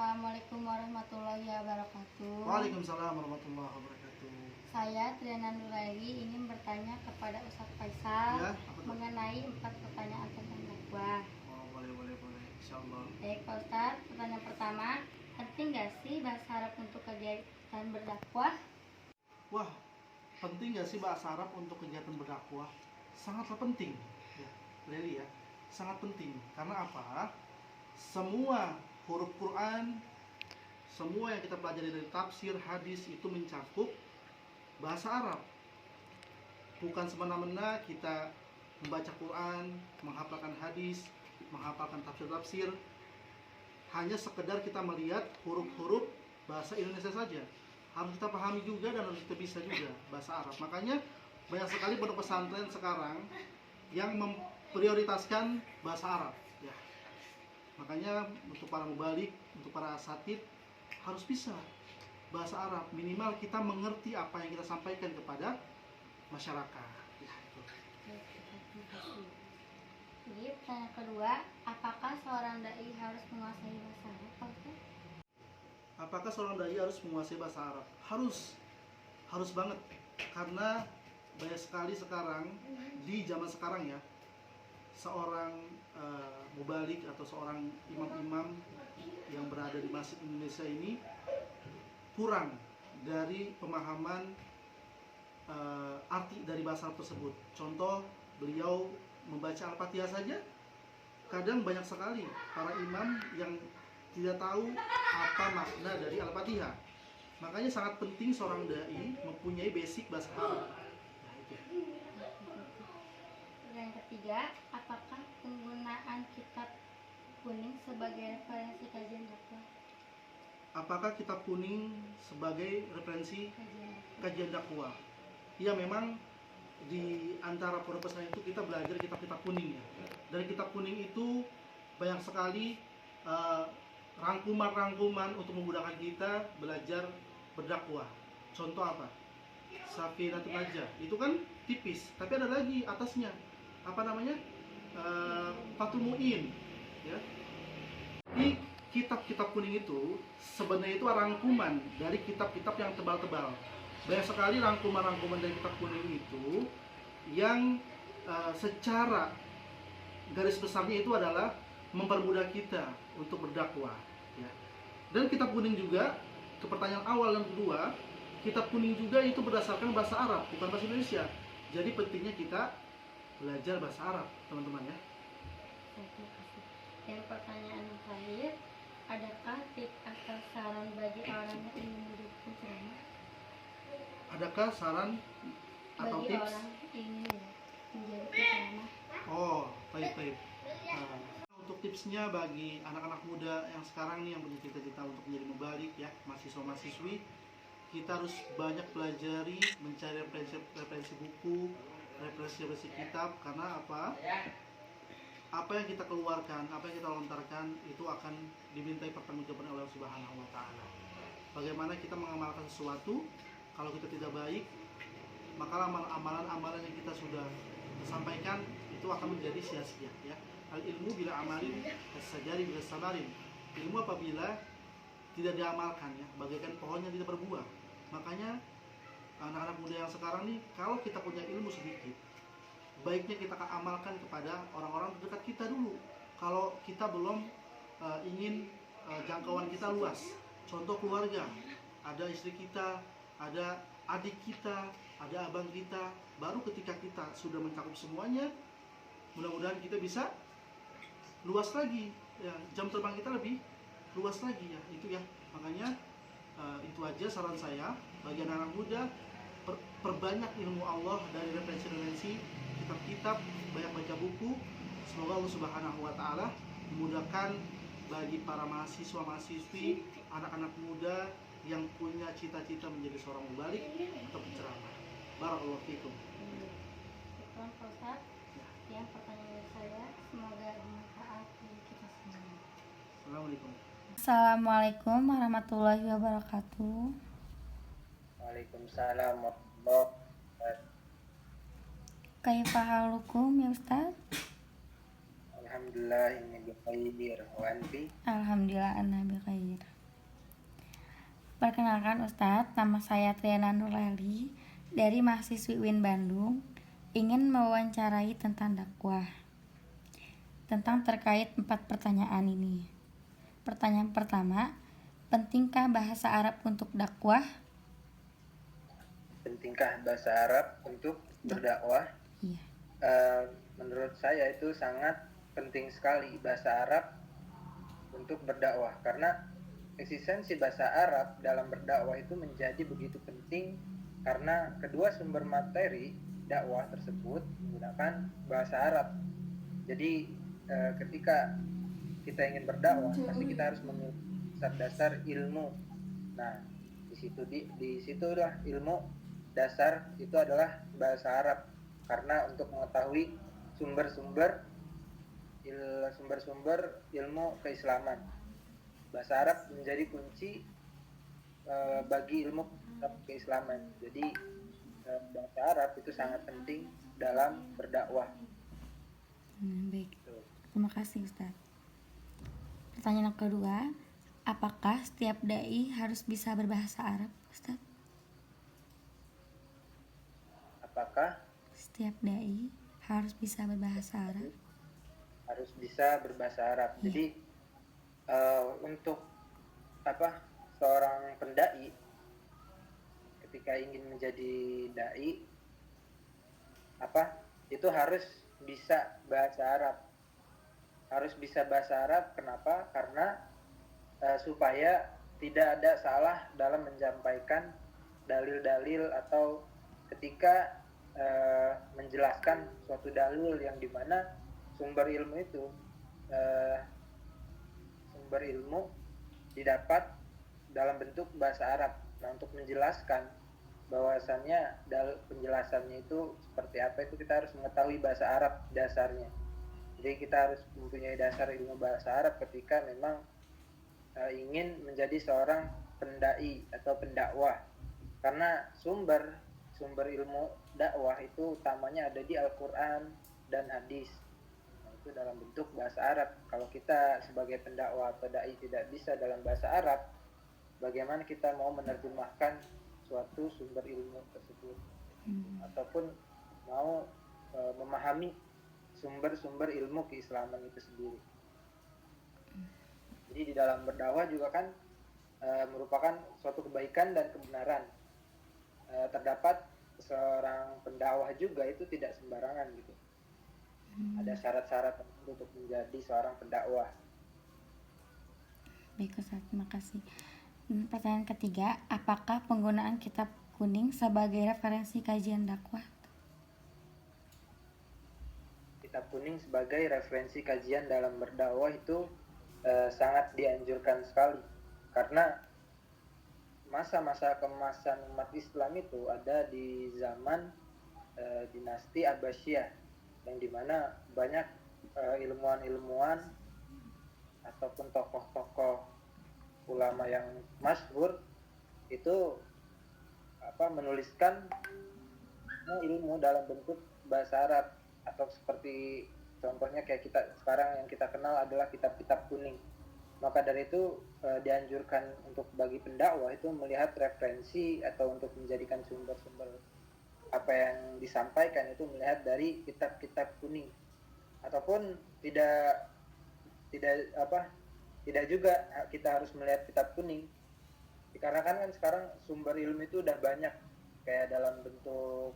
Assalamualaikum warahmatullahi wabarakatuh. Waalaikumsalam warahmatullahi wabarakatuh. Saya Triana Nuraini ingin bertanya kepada Ustadz Faisal Ya, apa tuh? mengenai 4 pertanyaan tentang dakwah. Oh, boleh. Insyaallah. Baik Pak Ustadz, pertanyaan pertama, penting nggak sih bahasa Arab untuk kegiatan berdakwah? Wah, penting nggak sih bahasa Arab untuk kegiatan berdakwah? Sangatlah penting. Ya, really ya, sangat penting. Karena apa? Semua huruf Quran, semua yang kita pelajari dari tafsir, hadis itu mencakup bahasa Arab. Bukan semena-mena kita membaca Quran, menghafalkan hadis, menghafalkan tafsir-tafsir, hanya sekedar kita melihat huruf-huruf bahasa Indonesia saja. Harus kita pahami juga dan harus kita bisa juga bahasa Arab. Makanya banyak sekali pondok pesantren sekarang yang memprioritaskan bahasa Arab. Ya. Makanya untuk para mubalik, untuk para asatid harus bisa bahasa Arab. Minimal kita mengerti apa yang kita sampaikan kepada masyarakat. Ya, itu. Jadi pertanyaan kedua, apakah seorang dai harus menguasai bahasa Arab? Pak Ustadz? Apakah seorang dai harus menguasai bahasa Arab? Harus banget. Karena banyak sekali sekarang di zaman sekarang ya, seorang mubalik atau seorang imam-imam yang berada di masjid Indonesia ini kurang dari pemahaman arti dari bahasa Arab tersebut. Contoh, beliau membaca Al-Fatihah saja, kadang banyak sekali para imam yang tidak tahu apa makna dari Al-Fatihah. Makanya sangat penting seorang dai mempunyai basic bahasa Arab. Nah, itu. Yang ketiga, apakah penggunaan kitab kuning sebagai referensi kajian dakwah? Apakah kitab kuning sebagai referensi Kajian dakwah. kajian dakwah? Ya, memang di antara pondok pesantren itu kita belajar kitab-kitab kuning ya. Dari kitab kuning itu banyak sekali rangkuman-rangkuman untuk memudahkan kita belajar berdakwah. Contoh apa? Safinatul Najah. Itu kan tipis, tapi ada lagi atasnya. Apa namanya? Fathul Mu'in. Ya. Di kitab-kitab kuning itu sebenarnya itu rangkuman dari kitab-kitab yang tebal-tebal. Banyak sekali rangkuman-rangkuman dari kitab kuning itu yang secara garis besarnya itu adalah mempermudah kita untuk berdakwah. Ya. Dan kitab kuning juga, ke pertanyaan awal yang kedua, kitab kuning juga itu berdasarkan bahasa Arab, bukan bahasa Indonesia. Jadi pentingnya kita belajar bahasa Arab, teman-teman ya. Terima kasih. Yang pertanyaan yang terakhir, adakah tips atau saran bagi orang yang ingin menjadi penceramah? Adakah saran atau Bagi tips? orang yang ingin menjadi penceramah. Oh, baik. Untuk tipsnya bagi anak-anak muda yang sekarang nih yang punya cita-cita untuk menjadi mubalik ya, mahasiswa-mahasiswi, kita harus banyak pelajari, mencari referensi buku, referensi kitab, karena apa? Apa yang kita keluarkan, apa yang kita lontarkan itu akan dimintai pertanggungjawaban oleh Allah Subhanahu wa taala. Bagaimana kita mengamalkan sesuatu, kalau kita tidak baik, maka amalan-amalan yang kita sudah sampaikan itu akan menjadi sia-sia ya. Al ilmu bila amalin, as-sajari bila sabarin. Ilmu apabila tidak diamalkan ya, bagaikan pohon yang tidak berbuah. Makanya anak-anak muda yang sekarang nih, kalau kita punya ilmu sedikit, baiknya kita amalkan kepada orang-orang terdekat kita dulu. Kalau kita belum ingin jangkauan kita luas. Contoh keluarga, ada istri kita, ada adik kita, ada abang kita. Baru ketika kita sudah mencakup semuanya, mudah-mudahan kita bisa luas lagi. Ya, jam terbang kita lebih luas lagi ya. Itu ya. Makanya itu aja saran saya bagi anak-anak muda, perbanyak ilmu Allah dari referensi-referensi kitab-kitab, banyak baca buku. Semoga Allah Subhanahu wa taala memudahkan bagi para mahasiswa-mahasiswi, anak-anak muda yang punya cita-cita menjadi seorang mubalik atau penceramah. Barakallahu fikum. Itu Pak Ustadz. Yang pertanyaan dari saya, semoga bermanfaat bagi kita semua. Assalamualaikum. Assalamualaikum warahmatullahi wabarakatuh. Waalaikumsalam warahmatullahi wabarakatuh. Kaifa halukum ya Ustaz? Alhamdulillah ini bi khair wa anti. Alhamdulillah ana bi khair. Perkenalkan Ustadz, nama saya Triana Nurlali dari mahasiswi UIN Bandung, ingin mewawancarai tentang dakwah. Tentang terkait 4 pertanyaan ini. Pertanyaan pertama, pentingkah bahasa Arab untuk dakwah? Pentingkah bahasa Arab untuk berdakwah? Iya. Menurut saya itu sangat penting sekali bahasa Arab untuk berdakwah, karena eksistensi bahasa Arab dalam berdakwah itu menjadi begitu penting karena kedua sumber materi dakwah tersebut menggunakan bahasa Arab. Jadi ketika kita ingin berdakwah pasti kita harus memiliki dasar-dasar ilmu. Nah, di situlah ilmu dasar itu adalah bahasa Arab, karena untuk mengetahui sumber-sumber ilmu keislaman. Bahasa Arab menjadi kunci bagi ilmu keislaman. Jadi bahasa Arab itu sangat penting dalam berdakwah. Baik. Terima kasih Ustaz. Pertanyaan yang kedua, apakah setiap dai harus bisa berbahasa Arab, Ustaz? Apakah setiap dai harus bisa berbahasa Arab? Harus bisa berbahasa Arab. Iya. Jadi untuk seorang pendai ketika ingin menjadi dai itu harus bisa bahasa Arab. Harus bisa bahasa Arab. Kenapa? Karena supaya tidak ada salah dalam menyampaikan dalil-dalil atau ketika menjelaskan suatu dalil yang dimana sumber ilmu didapat dalam bentuk bahasa Arab. Nah, untuk menjelaskan bahwasannya penjelasannya itu seperti apa, itu kita harus mengetahui bahasa Arab dasarnya. Jadi kita harus mempunyai dasar ilmu bahasa Arab ketika memang ingin menjadi seorang pendai atau pendakwah, karena sumber ilmu dakwah itu utamanya ada di Al-Quran dan hadis. Nah, itu dalam bentuk bahasa Arab. Kalau kita sebagai pendakwah atau dai tidak bisa dalam bahasa Arab, bagaimana kita mau menerjemahkan suatu sumber ilmu tersebut, ataupun mau memahami sumber-sumber ilmu keislaman itu sendiri. Jadi di dalam berdakwah juga kan merupakan suatu kebaikan dan kebenaran. Terdapat seorang pendakwah juga itu tidak sembarangan gitu. Ada syarat-syarat untuk menjadi seorang pendakwah. Baik Ustaz, terima kasih. Pertanyaan ketiga, apakah penggunaan kitab kuning sebagai referensi kajian dakwah? Kitab kuning sebagai referensi kajian dalam berdakwah itu sangat dianjurkan sekali, karena masa-masa keemasan umat Islam itu ada di zaman dinasti Abbasiyah, yang dimana banyak ilmuwan-ilmuwan ataupun tokoh-tokoh ulama yang masyhur itu menuliskan ilmu dalam bentuk bahasa Arab, atau seperti contohnya kayak kita sekarang yang kita kenal adalah kitab-kitab kuning. Maka dari itu dianjurkan untuk bagi pendakwah itu melihat referensi atau untuk menjadikan sumber-sumber apa yang disampaikan itu melihat dari kitab-kitab kuning, ataupun tidak juga kita harus melihat kitab kuning, dikarenakan kan sekarang sumber ilmu itu udah banyak, kayak dalam bentuk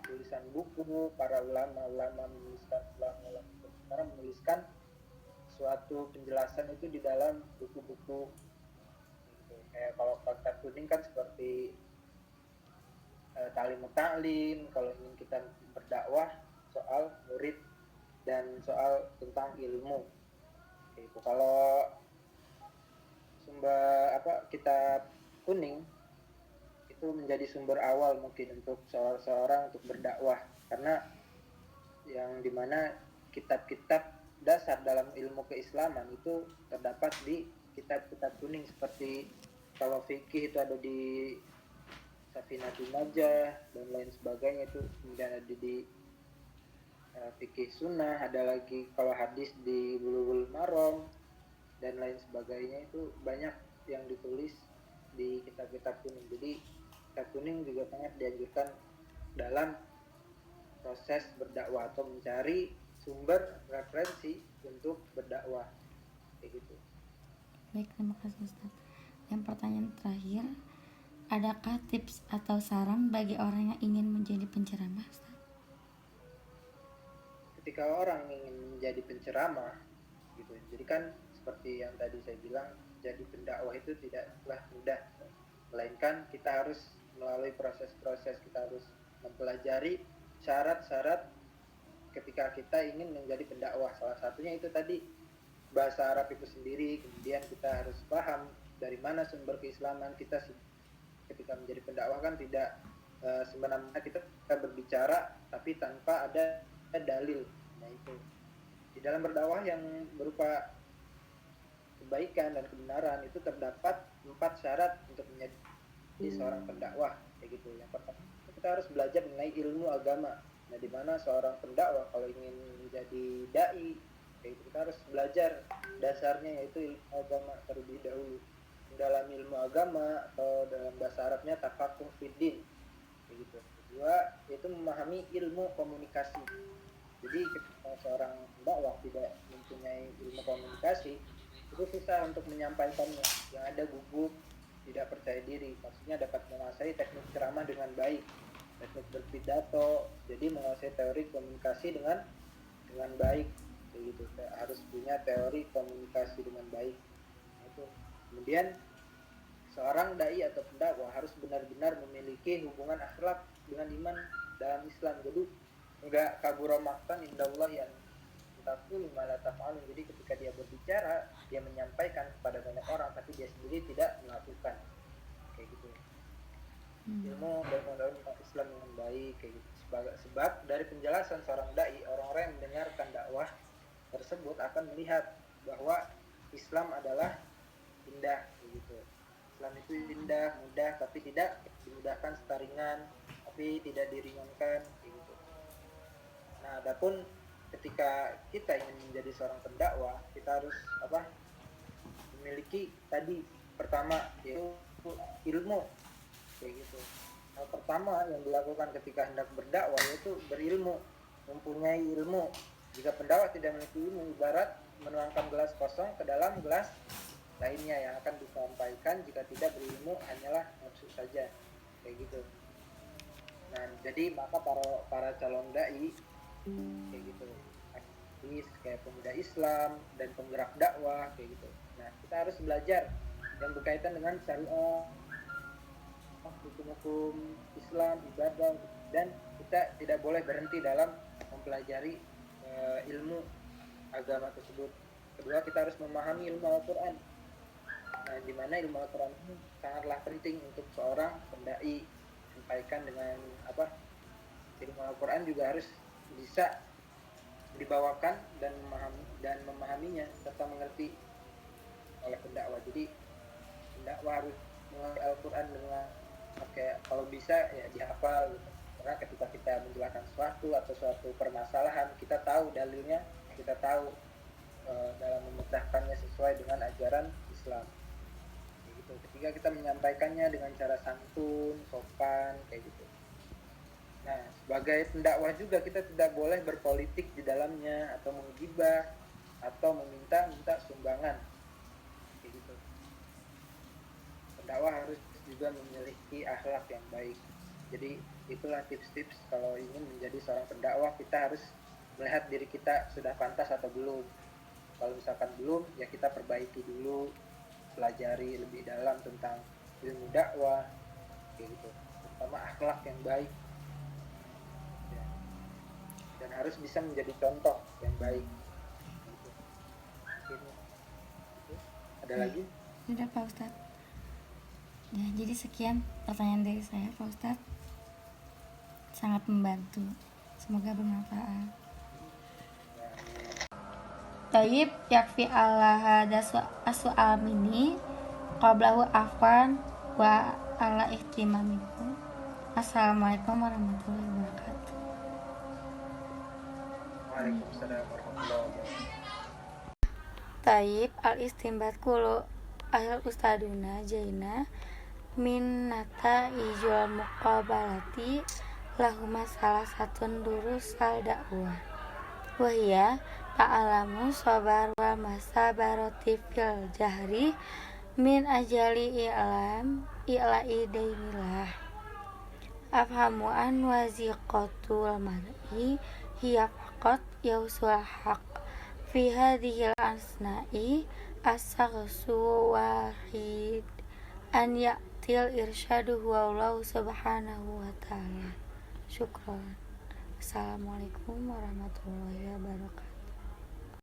tulisan buku, para ulama sekarang menuliskan suatu penjelasan itu di dalam buku-buku gitu. Kayak kalau kitab kuning kan seperti Ta'limut Ta'lim, kalau ingin kita berdakwah soal murid dan soal tentang ilmu itu. Kalau sumber kitab kuning itu menjadi sumber awal mungkin untuk seorang untuk berdakwah, karena yang dimana kitab-kitab dasar dalam ilmu keislaman itu terdapat di kitab-kitab kuning. Seperti kalau fikih itu ada di Safinatul Najah dan lain sebagainya, itu kemudian ada di fikih sunnah, ada lagi kalau hadis di Bulughul Maram dan lain sebagainya. Itu banyak yang ditulis di kitab-kitab kuning. Jadi kitab kuning juga sangat dianjurkan dalam proses berdakwah atau mencari sumber referensi untuk berdakwah kayak gitu. Baik, terima kasih Ustadz. Yang pertanyaan terakhir, adakah tips atau saran bagi orang yang ingin menjadi penceramah, Ustadz? Ketika orang ingin menjadi penceramah gitu, jadi kan seperti yang tadi saya bilang, jadi pendakwah itu tidaklah mudah, melainkan kita harus melalui proses-proses, kita harus mempelajari syarat-syarat ketika kita ingin menjadi pendakwah. Salah satunya itu tadi bahasa Arab itu sendiri, kemudian kita harus paham dari mana sumber keislaman. Kita ketika menjadi pendakwah kan tidak semena-mena kita berbicara tapi tanpa ada dalil. Nah itu di dalam berdakwah yang berupa kebaikan dan kebenaran itu terdapat 4 syarat untuk menjadi seorang pendakwah kayak gitu. Yang pertama kita harus belajar mengenai ilmu agama. Nah di mana seorang pendakwah kalau ingin menjadi dai kayak gitu, kita harus belajar dasarnya yaitu ilmu agama terlebih dahulu. Dalam ilmu agama atau dalam bahasa Arabnya tafaqquh fiddin kayak gitu. Kedua yaitu memahami ilmu komunikasi. Jadi ketika seorang pendakwah tidak mempunyai ilmu komunikasi itu susah untuk menyampaikannya, yang ada gugup, tidak percaya diri. Maksudnya dapat menguasai teknik ceramah dengan baik, teknik berpidato, jadi menguasai teori komunikasi dengan baik begitu. Harus punya teori komunikasi dengan baik. Itu. Kemudian seorang dai atau pendakwah harus benar-benar memiliki hubungan akhlak dengan iman dalam Islam. Jadi enggak kabura maqtan indallah yang taqulu ma la taf'alun. Jadi ketika dia berbicara, dia menyampaikan kepada banyak orang tapi dia sendiri tidak melakukan. Kayak gitu. Ilmu dan Islam dengan baik kayak gitu. Sebab dari penjelasan seorang dai, orang-orang yang mendengarkan dakwah tersebut akan melihat bahwa Islam adalah indah begitu. Islam itu indah, mudah, tapi tidak dimudahkan secara ringan, tapi tidak diringankan begitu. Nah, adapun ketika kita ingin menjadi seorang pendakwah, kita harus memiliki tadi pertama yaitu ilmu kayak gitu. Hal pertama yang dilakukan ketika hendak berdakwah yaitu berilmu, mempunyai ilmu. Jika pendakwah tidak memiliki ilmu, ibarat menuangkan gelas kosong ke dalam gelas lainnya yang akan disampaikan. Jika tidak berilmu hanyalah nafsu saja kayak gitu. Nah jadi maka para calon dai kayak gitu, aktivis kayak pemuda Islam dan penggerak dakwah kayak gitu. Nah kita harus belajar yang berkaitan dengan syariat, hukum-hukum Islam, ibadah, dan kita tidak boleh berhenti dalam mempelajari ilmu agama tersebut. Kedua kita harus memahami ilmu Al-Quran. Nah, di mana ilmu Al-Quran ini sangatlah penting untuk seorang pendai. Sampaikan dengan ilmu Al-Quran juga harus bisa dibawakan dan memahaminya serta mengerti oleh pendakwah. Jadi pendakwah harus mengerti Al-Quran dengan kalau bisa ya dihafal gitu. Karena ketika kita menjelaskan sesuatu atau suatu permasalahan, kita tahu dalilnya, kita tahu dalam memecahkannya sesuai dengan ajaran Islam. Gitu. Ketika kita menyampaikannya dengan cara santun, sopan, kayak gitu. Nah, sebagai pendakwah juga kita tidak boleh berpolitik di dalamnya atau menggibah atau meminta sumbangan, kayak gitu. Pendakwah harus juga memiliki akhlak yang baik. Jadi itulah tips-tips kalau ingin menjadi seorang pendakwah. Kita harus melihat diri kita sudah pantas atau belum. Kalau misalkan belum, ya kita perbaiki dulu, pelajari lebih dalam tentang ilmu dakwah, kayak gitu. Terutama akhlak yang baik. Ya. Dan harus bisa menjadi contoh yang baik. Gitu. Ada lagi? Sudah Pak Ustadz. Ya, jadi sekian pertanyaan dari saya Pak Ustadz. Sangat membantu. Semoga bermanfaat. Tayyib yakfi Allah hada su'al mini qablahu afwan wa ala ihtimamikum. Assalamualaikum warahmatullahi wabarakatuh. Waalaikumsalam warahmatullahi wabarakatuh. Tayyib al istimbat kulu ahil ustaduna jaina min nata ijul muqabalati lahuma salah satun durus al dakwah wahya ta'alamu sabar wal masabarati fil jahri min ajali i'la'i dainillah afhamu an waziqatul mar'i hiya faqat yausul haq fi hadhil asna'i as-saghsu wahid an ya'til irsyadu huwa Allah subhanahu wa ta'ala. Syukran. Assalamualaikum warahmatullahi wabarakatuh.